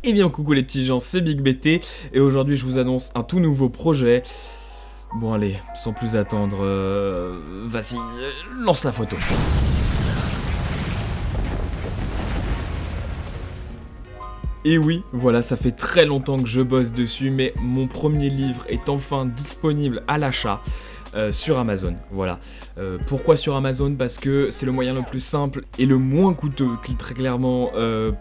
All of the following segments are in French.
Eh bien coucou les petits gens, c'est Big BT et aujourd'hui je vous annonce un tout nouveau projet. Bon allez, sans plus attendre, vas-y, lance la photo. Et oui, voilà, ça fait très longtemps que je bosse dessus, mais mon premier livre est enfin disponible à l'achat sur Amazon. Voilà. Pourquoi sur Amazon? Parce que c'est le moyen le plus simple et le moins coûteux, qui très clairement,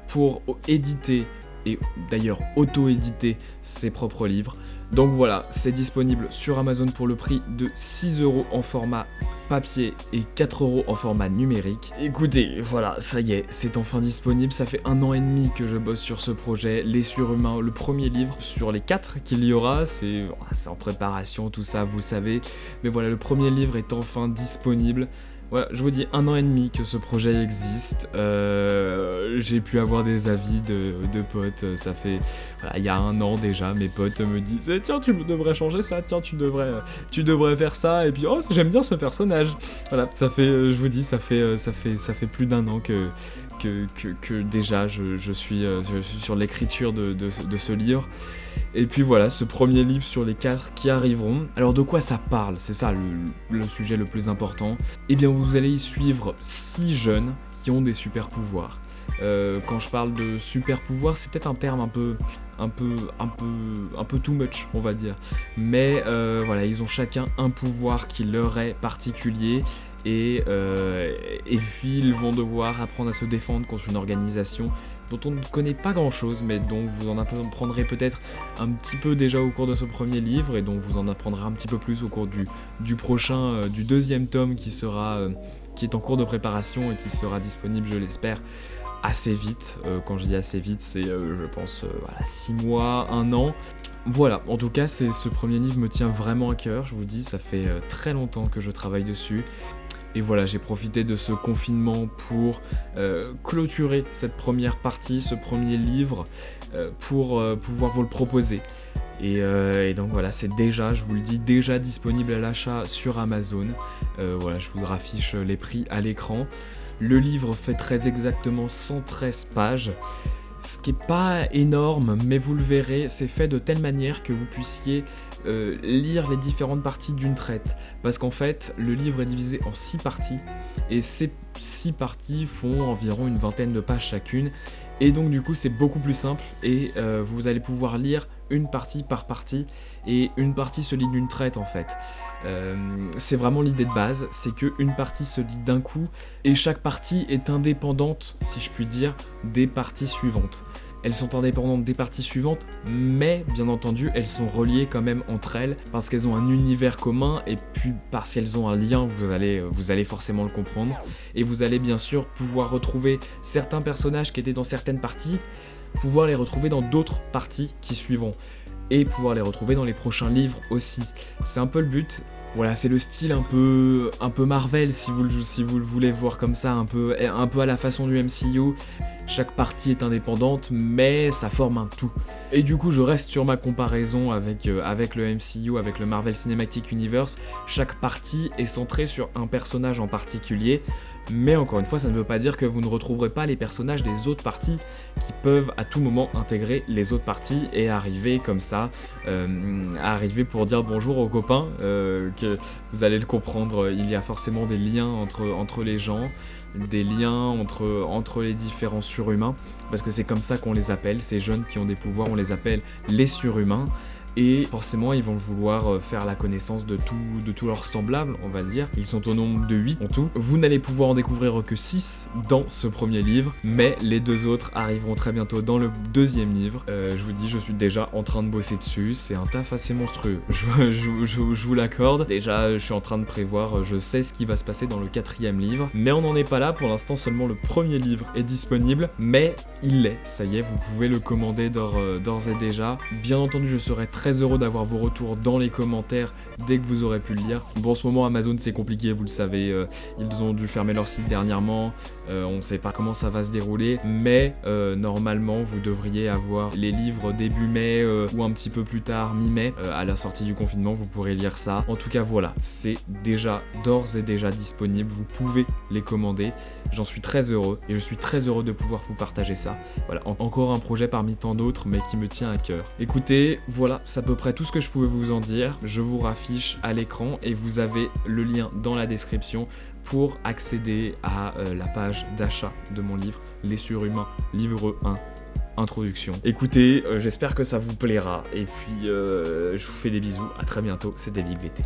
pour éditer et d'ailleurs auto-éditer ses propres livres. Donc voilà, c'est disponible sur Amazon pour le prix de 6 € en format papier et 4 € en format numérique. Écoutez, voilà, ça y est, c'est enfin disponible. Ça fait 1 an et demi que je bosse sur ce projet, Les Surhumains, le premier livre sur les 4 qu'il y aura. C'est en préparation, tout ça, vous savez. Mais voilà, le premier livre est enfin disponible. Voilà, je vous dis 1 an et demi que ce projet existe. J'ai pu avoir des avis de potes. Ça fait, voilà, il y a 1 an déjà, mes potes me disent tiens, tu devrais changer ça, tiens, tu devrais faire ça. Et puis oh, j'aime bien ce personnage. Voilà, ça fait, je vous dis, ça fait plus d'1 an que déjà je suis sur l'écriture de ce livre. Et puis voilà, ce premier livre sur les 4 qui arriveront. Alors de quoi ça parle? C'est ça le sujet le plus important. Eh bien vous allez y suivre 6 jeunes qui ont des super pouvoirs. Quand je parle de super pouvoirs, c'est peut-être un terme un peu too much, on va dire. Mais voilà, ils ont chacun un pouvoir qui leur est particulier. Et puis ils vont devoir apprendre à se défendre contre une organisation dont on ne connaît pas grand chose, mais dont vous en apprendrez peut-être un petit peu déjà au cours de ce premier livre, et dont vous en apprendrez un petit peu plus au cours du prochain, du deuxième tome qui est en cours de préparation et qui sera disponible, je l'espère, assez vite. Quand je dis assez vite, c'est je pense voilà, 6 mois, 1 an. Voilà, en tout cas, ce premier livre me tient vraiment à cœur, je vous dis, ça fait très longtemps que je travaille dessus. Et voilà, j'ai profité de ce confinement pour clôturer cette première partie, ce premier livre, pour pouvoir vous le proposer. Et donc voilà, c'est déjà, je vous le dis, déjà disponible à l'achat sur Amazon. Voilà, je vous affiche les prix à l'écran. Le livre fait très exactement 113 pages. Ce qui n'est pas énorme, mais vous le verrez, c'est fait de telle manière que vous puissiez lire les différentes parties d'une traite. Parce qu'en fait, le livre est divisé en 6 parties, et ces 6 parties font environ une vingtaine de pages chacune. Et donc du coup, c'est beaucoup plus simple, et vous allez pouvoir lire une partie par partie, et une partie se lit d'une traite en fait. C'est vraiment l'idée de base, c'est qu'une partie se lit d'un coup, et chaque partie est indépendante, si je puis dire, des parties suivantes. Elles sont indépendantes des parties suivantes, mais bien entendu, elles sont reliées quand même entre elles, parce qu'elles ont un univers commun, et puis parce qu'elles ont un lien, vous allez forcément le comprendre. Et vous allez bien sûr pouvoir retrouver certains personnages qui étaient dans certaines parties, pouvoir les retrouver dans d'autres parties qui suivront, et pouvoir les retrouver dans les prochains livres aussi. C'est un peu le but. Voilà, c'est le style un peu Marvel, si vous le voulez voir comme ça, un peu à la façon du MCU. Chaque partie est indépendante, mais ça forme un tout. Et du coup, je reste sur ma comparaison avec le MCU, avec le Marvel Cinematic Universe. Chaque partie est centrée sur un personnage en particulier, mais encore une fois, ça ne veut pas dire que vous ne retrouverez pas les personnages des autres parties qui peuvent à tout moment intégrer les autres parties et arriver comme ça, arriver pour dire bonjour aux copains, que vous allez le comprendre, il y a forcément des liens entre les gens, des liens entre les différents surhumains, parce que c'est comme ça qu'on les appelle, ces jeunes qui ont des pouvoirs, on les appelle les surhumains. Et forcément, ils vont vouloir faire la connaissance de tous leurs semblables, on va dire. Ils sont au nombre de 8 en tout. Vous n'allez pouvoir en découvrir que 6 dans ce premier livre, mais les 2 autres arriveront très bientôt dans le deuxième livre. Je vous dis, je suis déjà en train de bosser dessus. C'est un taf assez monstrueux, je vous l'accorde. Déjà, je suis en train de prévoir, je sais ce qui va se passer dans le 4e livre, mais on n'en est pas là. Pour l'instant, seulement le premier livre est disponible, mais il l'est. Ça y est, vous pouvez le commander d'ores et déjà. Bien entendu, je serai très très heureux d'avoir vos retours dans les commentaires dès que vous aurez pu le lire. Bon, en ce moment Amazon c'est compliqué, vous le savez, ils ont dû fermer leur site dernièrement, on ne sait pas comment ça va se dérouler, mais normalement vous devriez avoir les livres début mai ou un petit peu plus tard, mi-mai, à la sortie du confinement, vous pourrez lire ça. En tout cas voilà, c'est déjà d'ores et déjà disponible, vous pouvez les commander, j'en suis très heureux et je suis très heureux de pouvoir vous partager ça. Voilà, encore un projet parmi tant d'autres mais qui me tient à cœur. Écoutez, voilà, c'est à peu près tout ce que je pouvais vous en dire, je vous raffiche à l'écran et vous avez le lien dans la description pour accéder à la page d'achat de mon livre, Les Surhumains, livre 1. Introduction. Écoutez, j'espère que ça vous plaira et puis je vous fais des bisous, à très bientôt, c'était Big VT.